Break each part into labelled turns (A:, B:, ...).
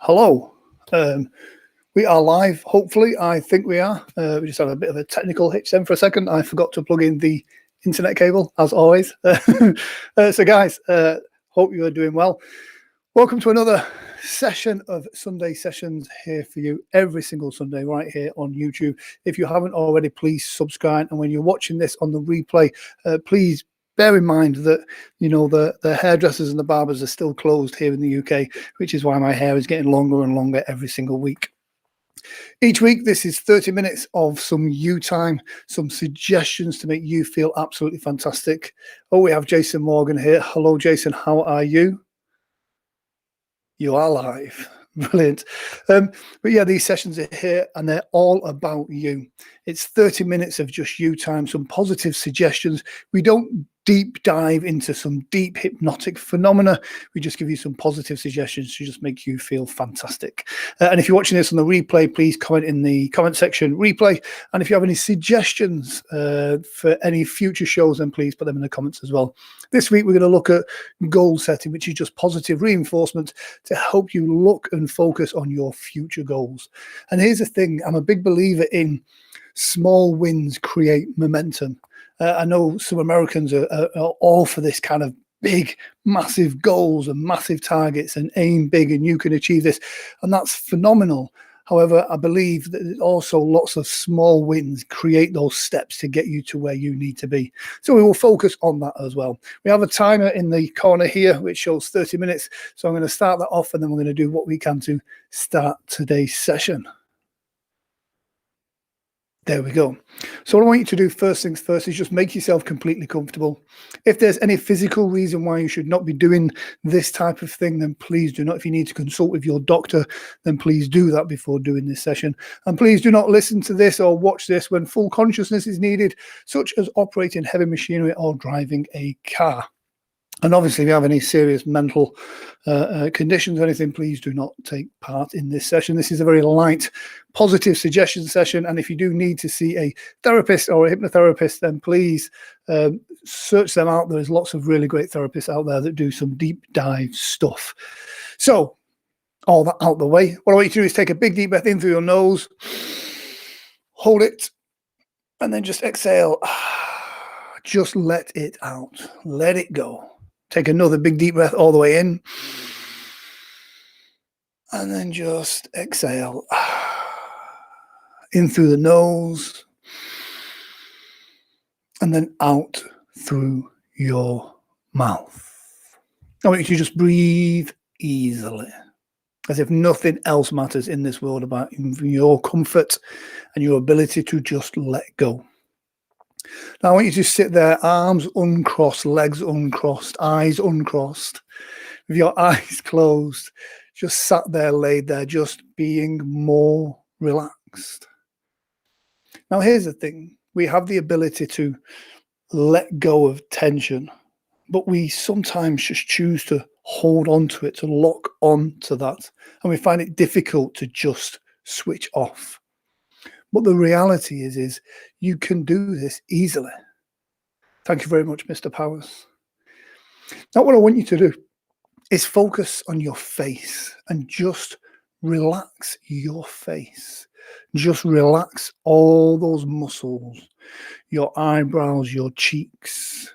A: Hello. We are live, hopefully. I think we are. We just had a bit of a technical hitch then for a second. I forgot to plug in the internet cable, as always. So, guys, hope you are doing well. Welcome to another session of Sunday Sessions here for you every single Sunday right here on YouTube. If you haven't already, please subscribe. And when you're watching this on the replay, please bear in mind that, you know, the hairdressers and the barbers are still closed here in the UK, which is why my hair is getting longer and longer every single week. Each week, this is 30 minutes of some you time, some suggestions to make you feel absolutely fantastic. Oh, we have Jason Morgan here. Hello, Jason. How are you? You are live. Brilliant. But yeah, these sessions are here and they're all about you. It's 30 minutes of just you time, some positive suggestions. We don't deep dive into some deep hypnotic phenomena. We just give you some positive suggestions to just make you feel fantastic. And if you're watching this on the replay, please comment in the comment section replay. And if you have any suggestions for any future shows, then please put them in the comments as well. This week, we're going to look at goal setting, which is just positive reinforcement to help you look and focus on your future goals. And here's the thing, I'm a big believer in small wins create momentum. I know some Americans are all for this kind of big, massive goals and massive targets and aim big and you can achieve this. And that's phenomenal. However, I believe that also lots of small wins create those steps to get you to where you need to be. So we will focus on that as well. We have a timer in the corner here, which shows 30 minutes. So I'm going to start that off and then we're going to do what we can to start today's session. There we go. So what I want you to do first things first is just make yourself completely comfortable. If there's any physical reason why you should not be doing this type of thing, then please do not. If you need to consult with your doctor, then please do that before doing this session. And please do not listen to this or watch this when full consciousness is needed, such as operating heavy machinery or driving a car. And obviously, if you have any serious mental conditions or anything, please do not take part in this session. This is a very light, positive suggestion session. And if you do need to see a therapist or a hypnotherapist, then please search them out. There's lots of really great therapists out there that do some deep dive stuff. So, all that out the way, what I want you to do is take a big deep breath in through your nose, hold it, and then just exhale. Just let it out. Let it go. Take another big deep breath all the way in. And then just exhale. In through the nose. And then out through your mouth. I want you to just breathe easily. As if nothing else matters in this world about your comfort and your ability to just let go. Now I want you to sit there, arms uncrossed, legs uncrossed, eyes uncrossed, with your eyes closed, just sat there, laid there, just being more relaxed. Now here's the thing, we have the ability to let go of tension, but we sometimes just choose to hold on to it, to lock on to that, and we find it difficult to just switch off. But the reality is you can do this easily. Thank you very much, Mr. Powers. Now, what I want you to do is focus on your face and just relax your face. Just relax all those muscles, your eyebrows, your cheeks.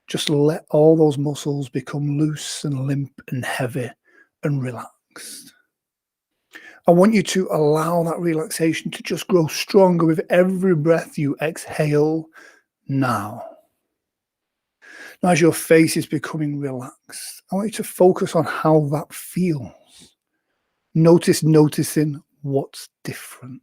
A: Just let all those muscles become loose and limp and heavy and relaxed. I want you to allow that relaxation to just grow stronger with every breath you exhale now. Now, as your face is becoming relaxed, I want you to focus on how that feels. Noticing what's different.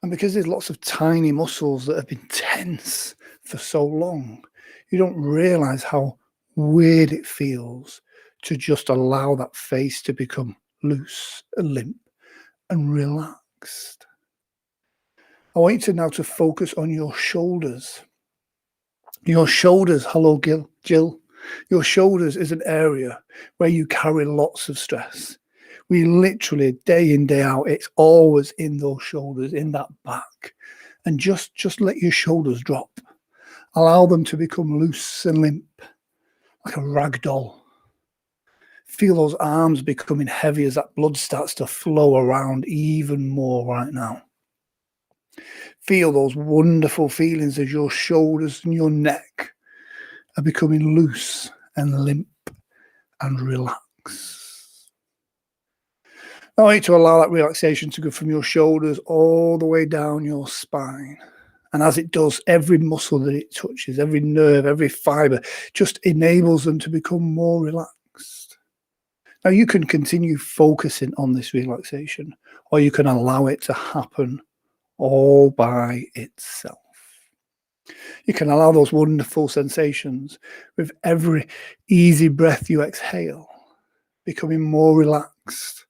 A: And because there's lots of tiny muscles that have been tense for so long, you don't realize how weird it feels to just allow that face to become loose and limp and relaxed. I want you to now to focus on your shoulders. Your shoulders, hello Jill. Your shoulders is an area where you carry lots of stress. We literally, day in, day out, it's always in those shoulders, in that back. And just let your shoulders drop. Allow them to become loose and limp, like a rag doll. Feel those arms becoming heavy as that blood starts to flow around even more right now. Feel those wonderful feelings as your shoulders and your neck are becoming loose and limp and relaxed. Now I want you to allow that relaxation to go from your shoulders all the way down your spine. And as it does, every muscle that it touches, every nerve, every fiber, just enables them to become more relaxed. Now you can continue focusing on this relaxation, or you can allow it to happen all by itself. You can allow those wonderful sensations with every easy breath you exhale, becoming more relaxed.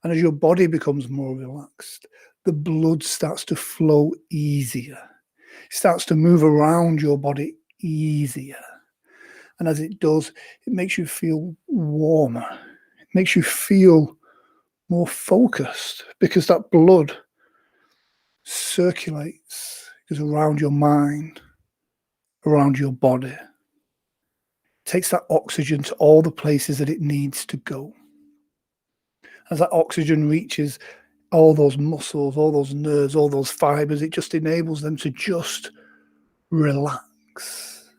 A: And as your body becomes more relaxed, the blood starts to flow easier. It starts to move around your body easier. And as it does, it makes you feel warmer. It makes you feel more focused because that blood circulates, goes around your mind, around your body. It takes that oxygen to all the places that it needs to go. As that oxygen reaches all those muscles, all those nerves, all those fibers, it just enables them to just relax.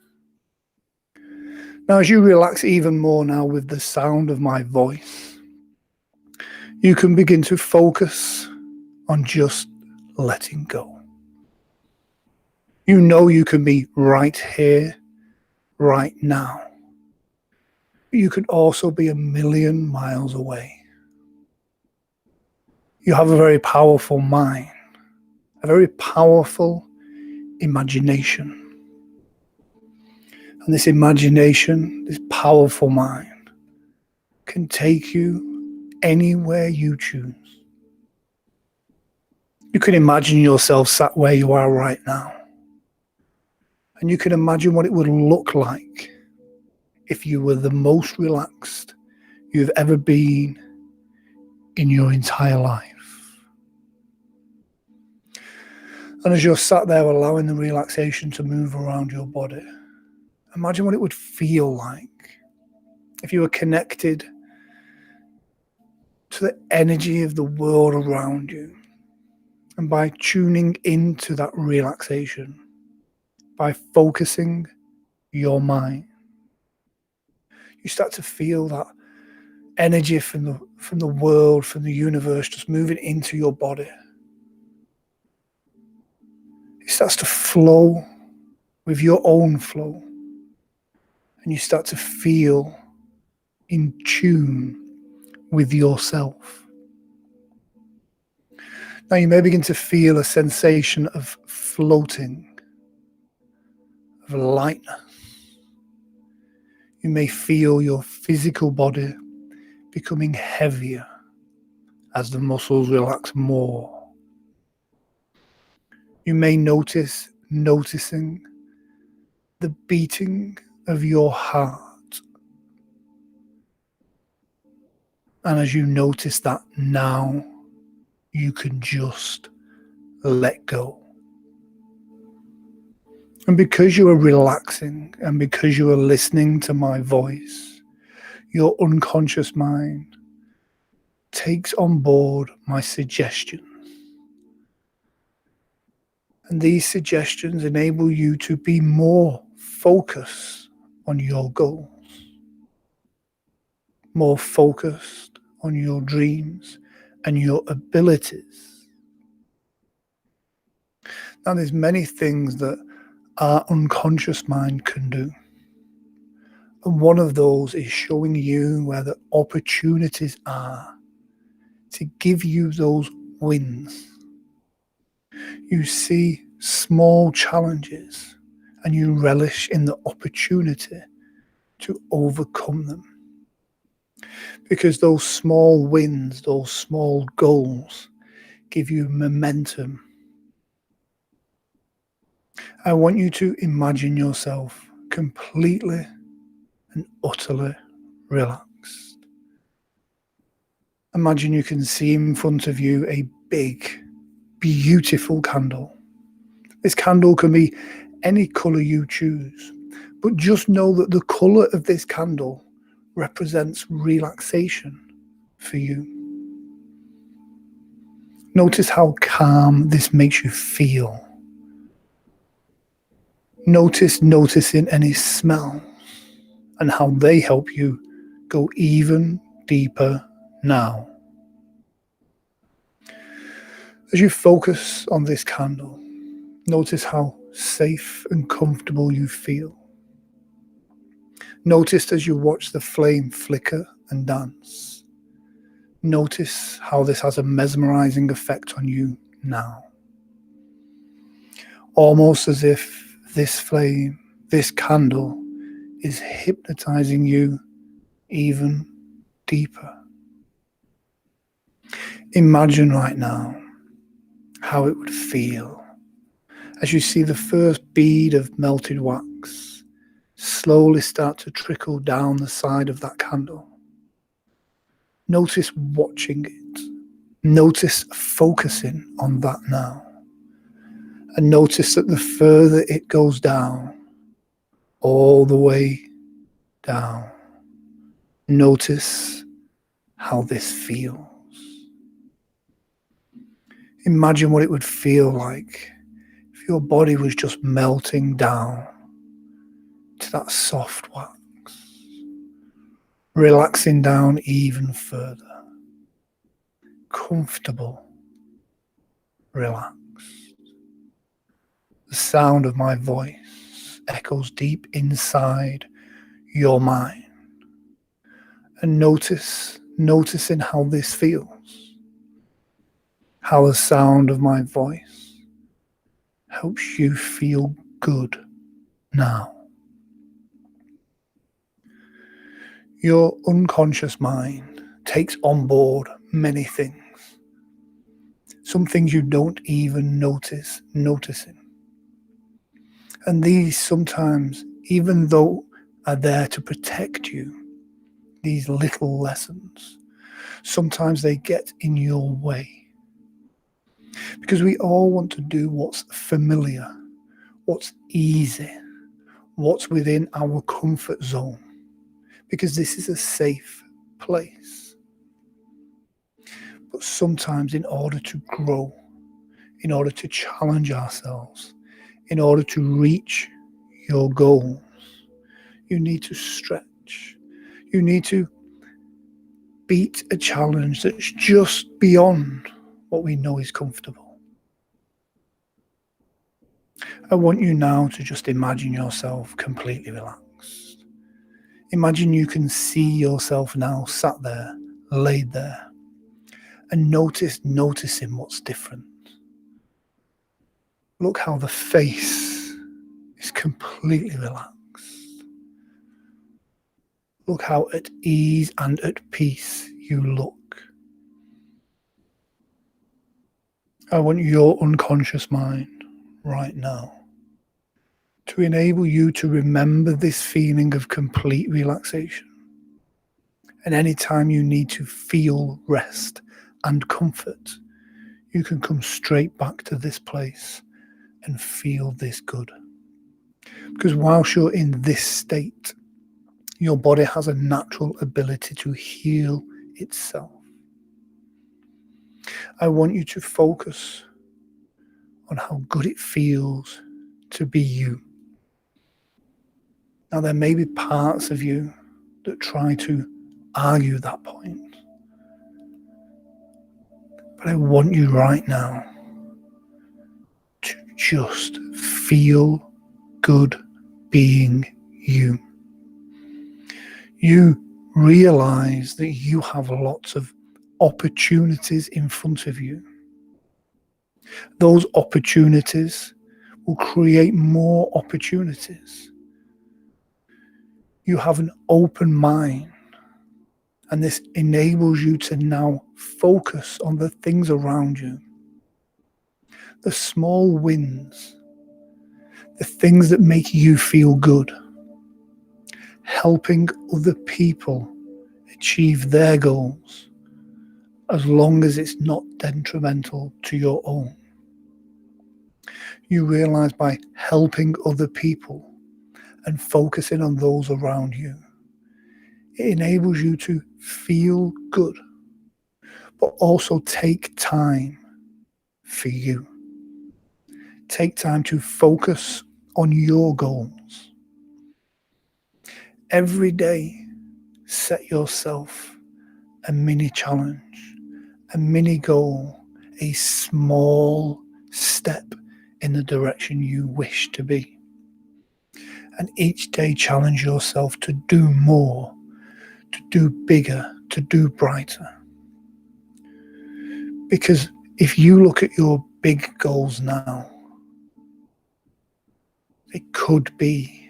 A: Now, as you relax even more now with the sound of my voice, you can begin to focus on just letting go. You know you can be right here, right now. But you can also be 1,000,000 miles away. You have a very powerful mind, a very powerful imagination. And this imagination, this powerful mind, can take you anywhere you choose. You can imagine yourself sat where you are right now. And you can imagine what it would look like if you were the most relaxed you've ever been in your entire life. And as you're sat there allowing the relaxation to move around your body, imagine what it would feel like if you were connected to the energy of the world around you. And by tuning into that relaxation, by focusing your mind, you start to feel that energy from the world, from the universe, just moving into your body. It starts to flow with your own flow. And you start to feel in tune with yourself. Now you may begin to feel a sensation of floating, of lightness. You may feel your physical body becoming heavier as the muscles relax more. You may noticing the beating of your heart. And as you notice that now, you can just let go. And because you are relaxing and because you are listening to my voice, your unconscious mind takes on board my suggestions. And these suggestions enable you to be more focused on your goals, more focused on your dreams and your abilities. Now, there's many things that our unconscious mind can do. And one of those is showing you where the opportunities are to give you those wins. You see small challenges and you relish in the opportunity to overcome them. Because those small wins, those small goals give you momentum. I want you to imagine yourself completely and utterly relaxed. Imagine you can see in front of you a big, beautiful candle. This candle can be any colour you choose, but just know that the colour of this candle represents relaxation for you. Notice how calm this makes you feel. Noticing any smells and how they help you go even deeper now. As you focus on this candle, notice how safe and comfortable you feel. Notice as you watch the flame flicker and dance. Notice how this has a mesmerizing effect on you now. Almost as if this flame, this candle, is hypnotizing you even deeper. Imagine right now how it would feel as you see the first bead of melted wax slowly start to trickle down the side of that candle. Notice watching it. Notice focusing on that now. And notice that the further it goes down, all the way down, notice how this feels. Imagine what it would feel like if your body was just melting down to that soft wax, relaxing down even further, comfortable, relaxed. The sound of my voice echoes deep inside your mind. And noticing how this feels, how the sound of my voice helps you feel good now. Your unconscious mind takes on board many things, some things you don't even noticing. And these sometimes, even though are there to protect you, these little lessons, sometimes they get in your way. Because we all want to do what's familiar, what's easy, what's within our comfort zone, because this is a safe place. But sometimes in order to grow, in order to challenge ourselves, in order to reach your goals, you need to stretch. You need to beat a challenge that's just beyond what we know is comfortable. I want you now to just imagine yourself completely relaxed. Imagine you can see yourself now sat there, laid there, and noticing what's different. Look how the face is completely relaxed. Look how at ease and at peace you look. I want your unconscious mind right now to enable you to remember this feeling of complete relaxation. And anytime you need to feel rest and comfort, you can come straight back to this place and feel this good. Because whilst you're in this state, your body has a natural ability to heal itself. I want you to focus on how good it feels to be you. Now, there may be parts of you that try to argue that point, but I want you right now to just feel good being you. You realize that you have lots of opportunities in front of you. Those opportunities will create more opportunities. You have an open mind, and this enables you to now focus on the things around you. The small wins, the things that make you feel good, helping other people achieve their goals, as long as it's not detrimental to your own. You realize by helping other people and focusing on those around you, It enables you to feel good, but also take time for you. Take time to focus on your goals. Every day, set yourself a mini challenge, a mini goal, a small step in the direction you wish to be. And each day challenge yourself to do more, to do bigger, to do brighter. Because if you look at your big goals now, it could be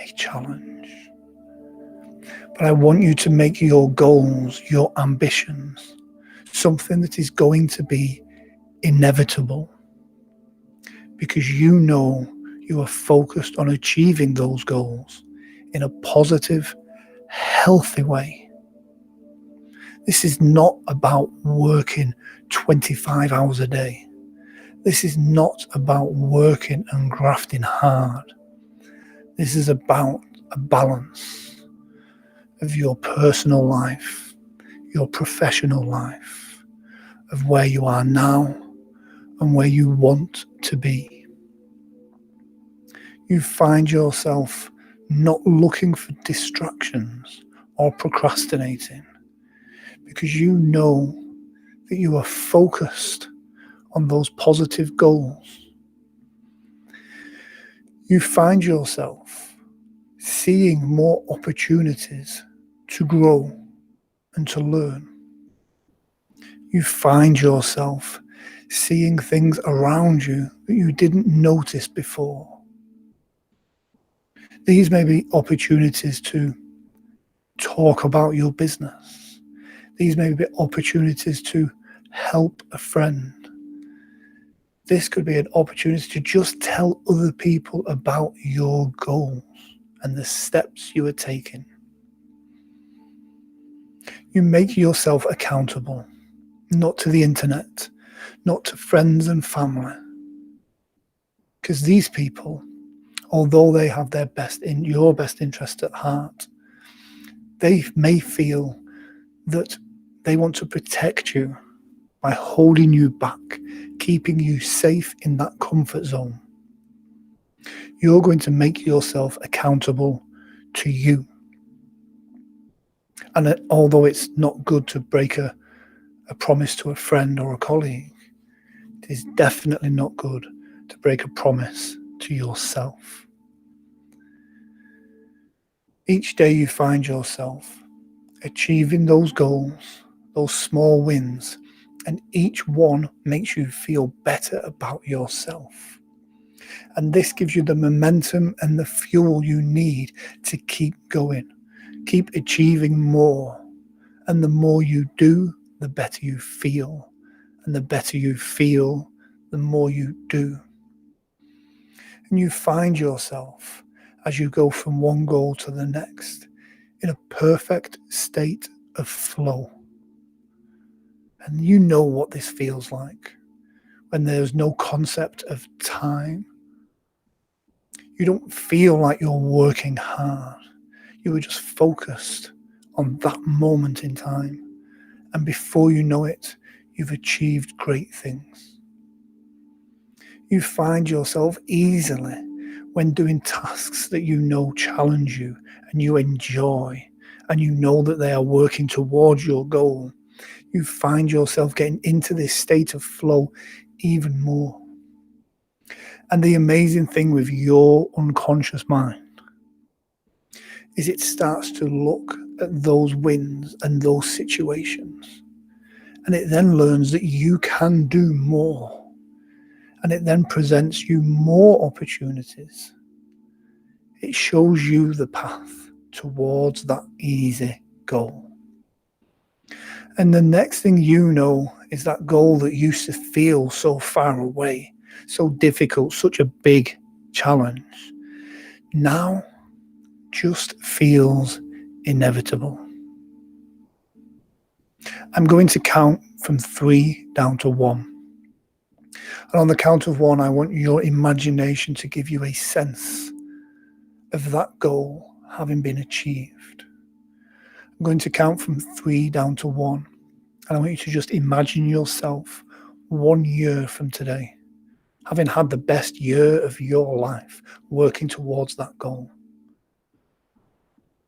A: a challenge. But I want you to make your goals, your ambitions, something that is going to be inevitable. Because you know you are focused on achieving those goals in a positive, healthy way. This is not about working 25 hours a day. This is not about working and grafting hard. This is about a balance of your personal life, your professional life, of where you are now and where you want to be. You find yourself not looking for distractions or procrastinating because you know that you are focused on those positive goals. You find yourself seeing more opportunities to grow and to learn. You find yourself seeing things around you that you didn't notice before. These may be opportunities to talk about your business. These may be opportunities to help a friend. This could be an opportunity to just tell other people about your goals and the steps you are taking. You make yourself accountable, not to the internet, not to friends and family. Because these people, although they have your best interest at heart, they may feel that they want to protect you by holding you back, keeping you safe in that comfort zone. You're going to make yourself accountable to you. And although it's not good to break a promise to a friend or a colleague, it is definitely not good to break a promise to yourself. Each day you find yourself achieving those goals, those small wins, and each one makes you feel better about yourself. And this gives you the momentum and the fuel you need to keep going, keep achieving more. And the more you do, the better you feel. And the better you feel, the more you do. And you find yourself, as you go from one goal to the next, in a perfect state of flow. And you know what this feels like when there's no concept of time. You don't feel like you're working hard. You are just focused on that moment in time. And before you know it, you've achieved great things. You find yourself easily when doing tasks that you know challenge you and you enjoy, and you know that they are working towards your goal. You find yourself getting into this state of flow even more. And the amazing thing with your unconscious mind is it starts to look at those wins and those situations. And it then learns that you can do more. And it then presents you more opportunities. It shows you the path towards that easy goal. And the next thing you know is that goal that used to feel so far away, so difficult, such a big challenge, now just feels inevitable. I'm going to count from 3 down to 1. And on the count of 1, I want your imagination to give you a sense of that goal having been achieved. I'm going to count from 3 down to 1. And I want you to just imagine yourself 1 year from today, having had the best year of your life, working towards that goal.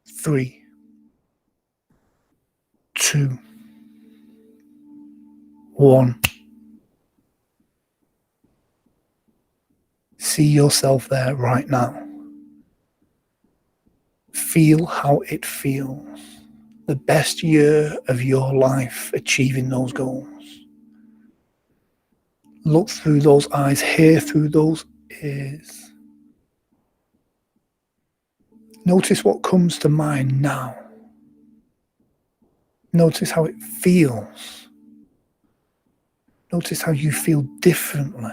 A: 3, 2, 1. See yourself there right now. Feel how it feels. The best year of your life achieving those goals. Look through those eyes, hear through those ears. Notice what comes to mind now. Notice how it feels. Notice how you feel differently.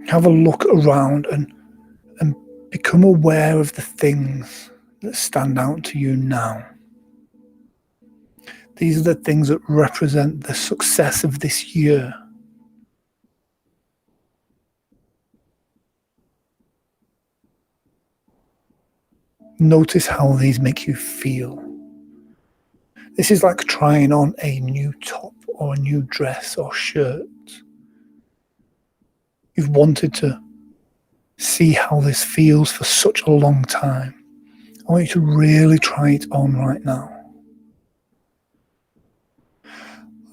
A: Have a look around and become aware of the things that stand out to you now. These are the things that represent the success of this year. Notice how these make you feel. This is like trying on a new top or a new dress or shirt. You've wanted to see how this feels for such a long time. I want you to really try it on right now.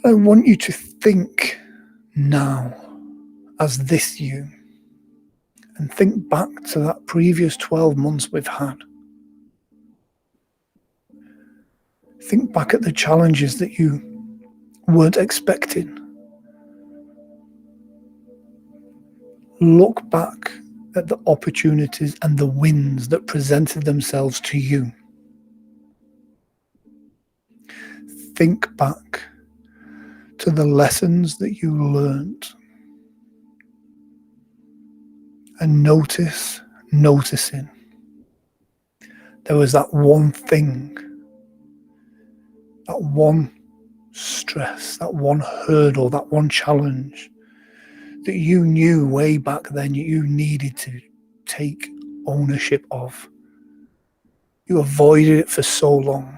A: I want you to think now as this you, and think back to that previous 12 months we've had. Think back at the challenges that you weren't expecting. Look back at the opportunities and the wins that presented themselves to you. Think back to the lessons that you learned. And noticing. There was that one thing, that one stress, that one hurdle, that one challenge that you knew way back then you needed to take ownership of. You avoided it for so long,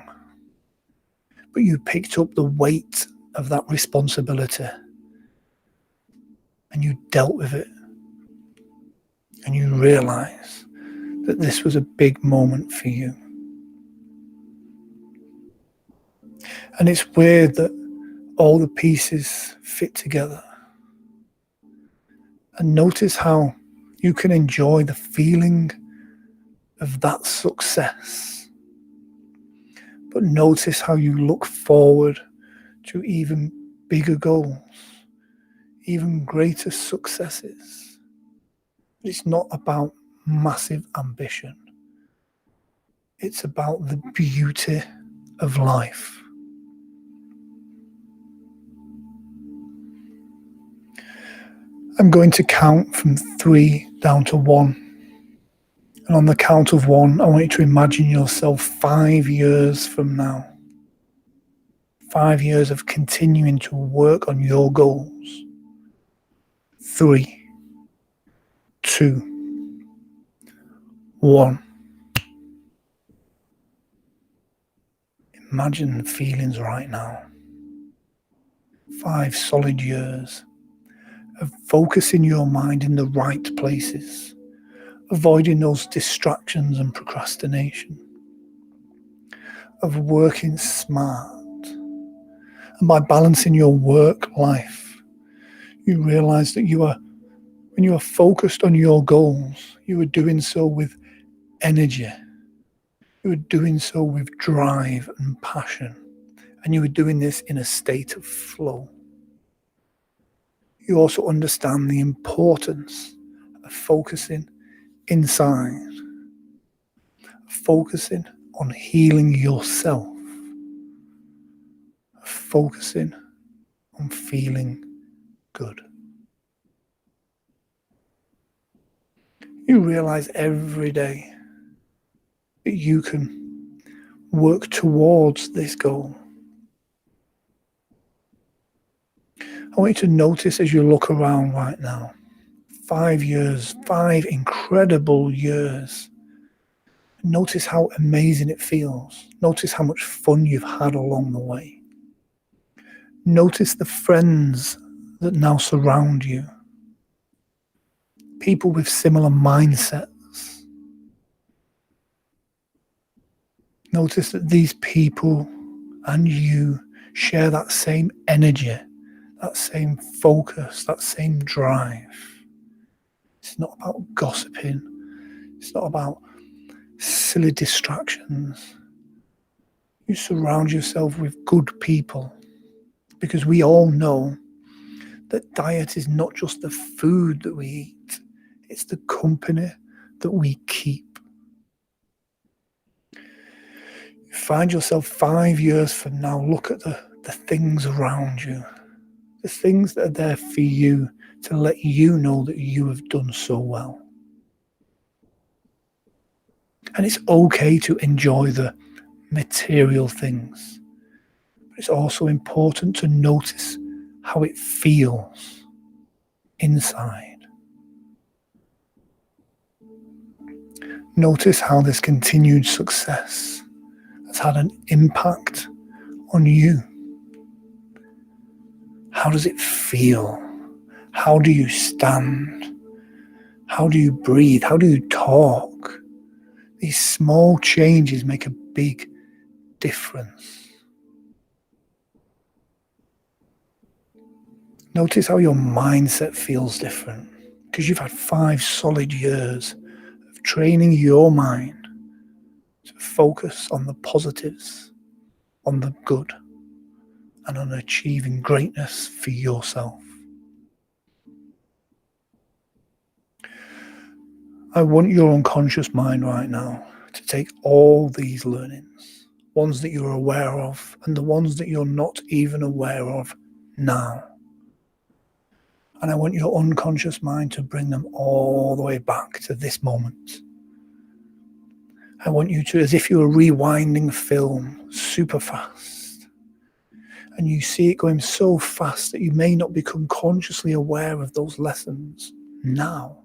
A: but you picked up the weight of that responsibility and you dealt with it, and you realize that this was a big moment for you. And it's weird that all the pieces fit together. And notice how you can enjoy the feeling of that success. But notice how you look forward to even bigger goals, even greater successes. It's not about massive ambition. It's about the beauty of life. I'm going to count from 3 down to 1. And on the count of 1, I want you to imagine yourself 5 years from now. 5 years of continuing to work on your goals. 3, 2, 1. Imagine the feelings right now. 5 solid years of focusing your mind in the right places, avoiding those distractions and procrastination, of working smart. And by balancing your work life, you realize that when you are focused on your goals, you are doing so with energy. You are doing so with drive and passion. And you are doing this in a state of flow. You also understand the importance of focusing inside, focusing on healing yourself, focusing on feeling good. You realize every day that you can work towards this goal. I want you to notice as you look around right now, 5 years, 5 incredible years Notice how amazing it feels. Notice how much fun you've had along the way. Notice the friends that now surround you. People with similar mindsets. Notice that these people and you share that same energy, that same focus, that same drive. It's not about gossiping. It's not about silly distractions. You surround yourself with good people, because we all know that diet is not just the food that we eat, it's the company that we keep. You find yourself 5 years from now, look at the things around you, the things that are there for you to let you know that you have done so well. And it's okay to enjoy the material things, but it's also important to notice how it feels inside. Notice how this continued success has had an impact on you. How does it feel? How do you stand? How do you breathe? How do you talk? These small changes make a big difference. Notice how your mindset feels different, because you've had 5 solid years of training your mind to focus on the positives, on the good, and on achieving greatness for yourself. I want your unconscious mind right now to take all these learnings, ones that you're aware of and the ones that you're not even aware of now. And I want your unconscious mind to bring them all the way back to this moment. I want you to, as if you were rewinding film super fast, and you see it going so fast that you may not become consciously aware of those lessons now.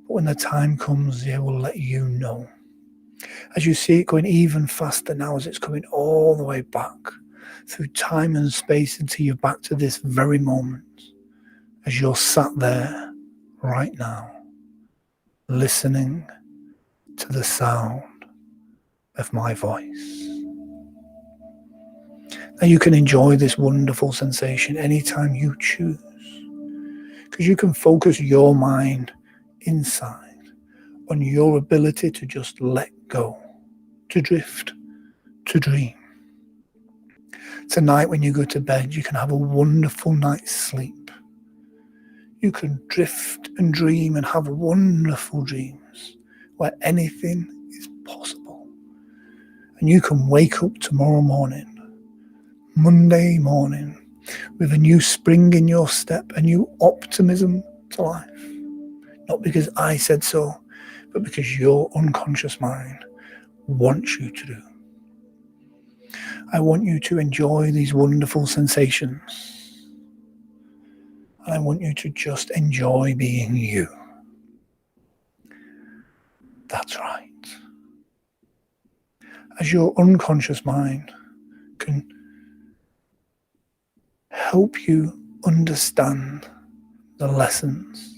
A: But when the time comes, they will let you know. As you see it going even faster now, as it's coming all the way back through time and space until you're back to this very moment, as you're sat there right now, listening to the sound of my voice. Now you can enjoy this wonderful sensation anytime you choose, because you can focus your mind inside on your ability to just let go, to drift, to dream. Tonight when you go to bed, you can have a wonderful night's sleep. You can drift and dream and have wonderful dreams where anything is possible. And you can wake up tomorrow morning, Monday morning, with a new spring in your step, a new optimism to life. Not because I said so, but because your unconscious mind wants you to do. I want you to enjoy these wonderful sensations. And I want you to just enjoy being you. That's right. As your unconscious mind can help you understand the lessons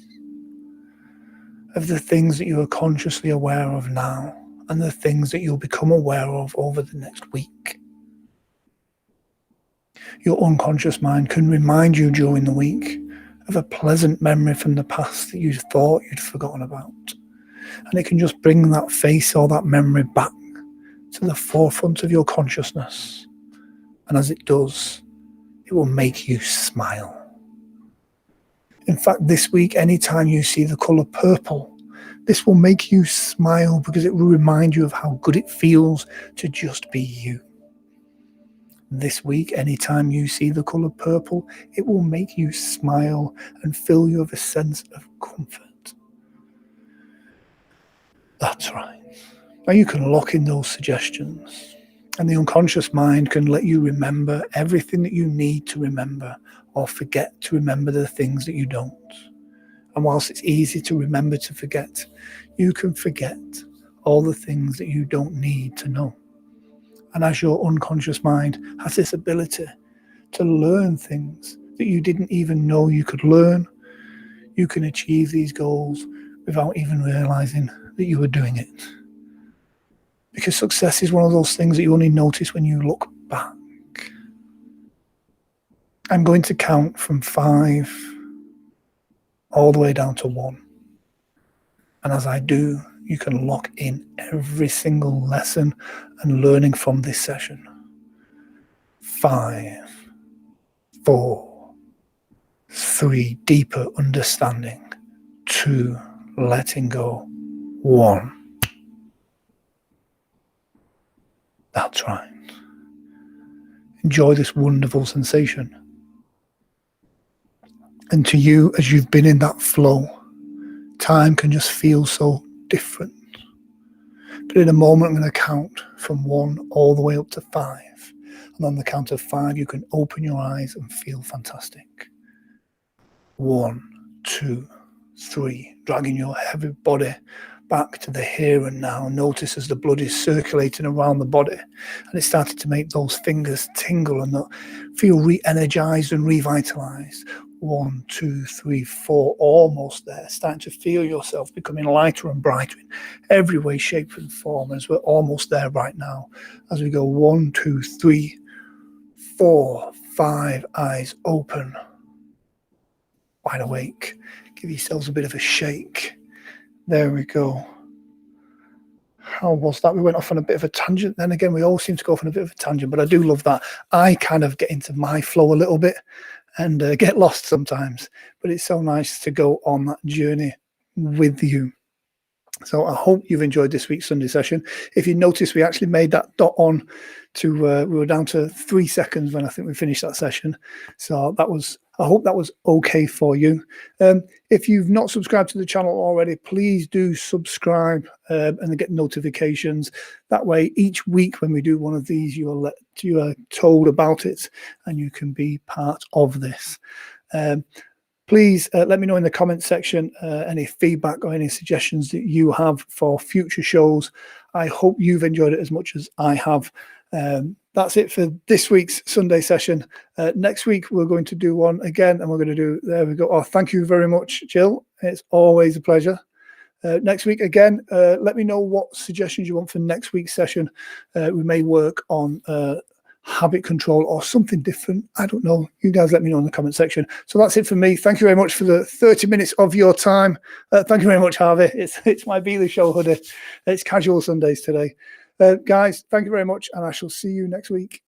A: of the things that you are consciously aware of now and the things that you'll become aware of over the next week. Your unconscious mind can remind you during the week of a pleasant memory from the past that you thought you'd forgotten about. And it can just bring that face or that memory back to the forefront of your consciousness. And as it does, it will make you smile. In fact, this week, anytime you see the colour purple, this will make you smile because it will remind you of how good it feels to just be you. This week, anytime you see the colour purple, it will make you smile and fill you with a sense of comfort. That's right. Now you can lock in those suggestions, and the unconscious mind can let you remember everything that you need to remember, or forget to remember the things that you don't. And whilst it's easy to remember to forget, you can forget all the things that you don't need to know. And as your unconscious mind has this ability to learn things that you didn't even know you could learn, you can achieve these goals without even realizing that you were doing it. Because success is one of those things that you only notice when you look back. I'm going to count from 5 all the way down to 1. And as I do, you can lock in every single lesson and learning from this session. 5, 4, 3, deeper understanding. 2, letting go. 1. That's right. Enjoy this wonderful sensation. And to you, as you've been in that flow, time can just feel so different. But in a moment, I'm going to count from 1 all the way up to 5. And on the count of 5, you can open your eyes and feel fantastic. 1, 2, 3, dragging your heavy body back to the here and now. Notice as the blood is circulating around the body and it started to make those fingers tingle and feel re-energized and revitalized. 1, 2, 3, 4, almost there. Starting to feel yourself becoming lighter and brighter in every way, shape and form, as we're almost there right now. As we go 1, 2, 3, 4, 5, eyes open, wide awake. Give yourselves a bit of a shake. There we go. How was that? We went off on a bit of a tangent. Then again, we all seem to go off on a bit of a tangent, but I do love that. I kind of get into my flow a little bit and get lost sometimes, but it's so nice to go on that journey with you. So I hope you've enjoyed this week's Sunday session. If you notice, we actually made that dot on to, we were down to 3 seconds when I think we finished that session. So that was, I hope that was okay for you. If you've not subscribed to the channel already, please do subscribe and get notifications. That way, each week when we do one of these, you are told about it and you can be part of this. Please let me know in the comment section any feedback or any suggestions that you have for future shows. I hope you've enjoyed it as much as I have. That's it for this week's Sunday session. Next week, we're going to do one again, and we're going to do, there we go. Oh, thank you very much, Jill. It's always a pleasure. Next week, again, let me know what suggestions you want for next week's session. We may work on habit control or something different. I don't know. You guys let me know in the comment section. So that's it for me. Thank you very much for the 30 minutes of your time. Thank you very much, Harvey. It's my Beely Show hoodie. It's casual Sundays today. Guys, thank you very much, and I shall see you next week.